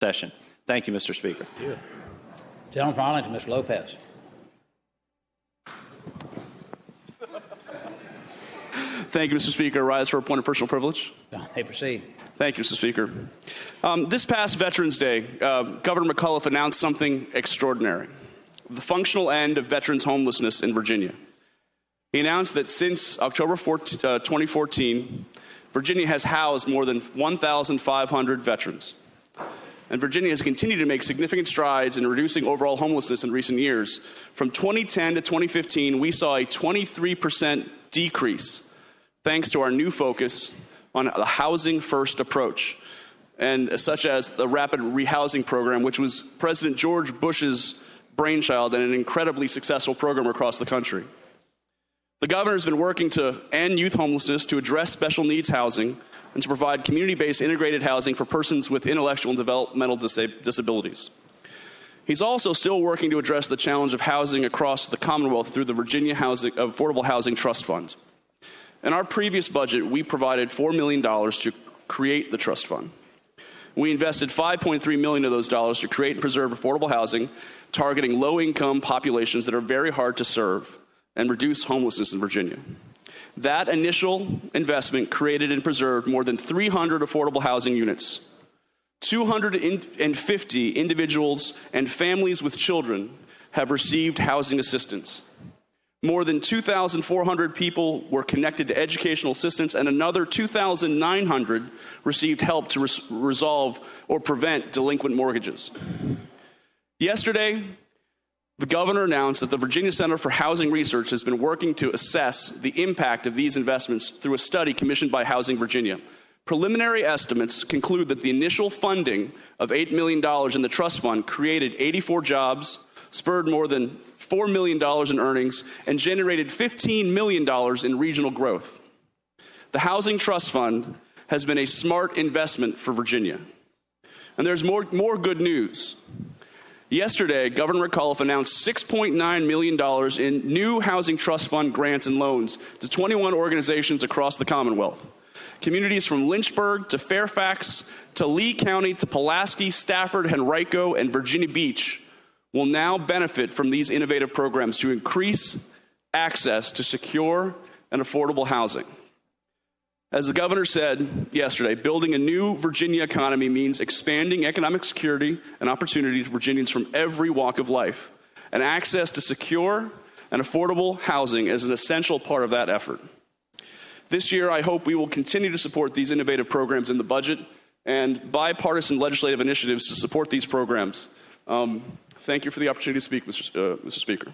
session. Thank you, Mr. Speaker. Thank you. Gentleman from Arlington, Mr. Lopez. Thank you, Mr. Speaker. Rise for a point of personal privilege. May proceed. Thank you, Mr. Speaker. This past Veterans Day, Governor McAuliffe announced something extraordinary: the functional end of veterans homelessness in Virginia. He announced that since October 2014, Virginia has housed more than 1,500 veterans. And Virginia has continued to make significant strides in reducing overall homelessness in recent years. From 2010 to 2015, we saw a 23% decrease thanks to our new focus on the housing-first approach, and such as the rapid rehousing program, which was President George Bush's brainchild and an incredibly successful program across the country. The governor has been working to end youth homelessness, to address special needs housing, and to provide community-based integrated housing for persons with intellectual and developmental disabilities. He's also still working to address the challenge of housing across the Commonwealth through the Virginia Affordable Housing Trust Fund. In our previous budget, we provided $4 million to create the trust fund. We invested $5.3 million of those dollars to create and preserve affordable housing, targeting low-income populations that are very hard to serve, and reduce homelessness in Virginia. That initial investment created and preserved more than 300 affordable housing units. 250 individuals and families with children have received housing assistance. More than 2,400 people were connected to educational assistance, and another 2,900 received help to resolve or prevent delinquent mortgages. Yesterday, the governor announced that the Virginia Center for Housing Research has been working to assess the impact of these investments through a study commissioned by Housing Virginia. Preliminary estimates conclude that the initial funding of $8 million in the trust fund created 84 jobs, spurred more than $4 million in earnings, and generated $15 million in regional growth. The Housing Trust Fund has been a smart investment for Virginia. And there's more good news. Yesterday, Governor McAuliffe announced $6.9 million in new Housing Trust Fund grants and loans to 21 organizations across the Commonwealth. Communities from Lynchburg to Fairfax to Lee County to Pulaski, Stafford, Henrico, and Virginia Beach will now benefit from these innovative programs to increase access to secure and affordable housing. As the governor said yesterday, building a new Virginia economy means expanding economic security and opportunity to Virginians from every walk of life, and access to secure and affordable housing is an essential part of that effort. This year, I hope we will continue to support these innovative programs in the budget and bipartisan legislative initiatives to support these programs. Thank you for the opportunity to speak, Mr. Speaker.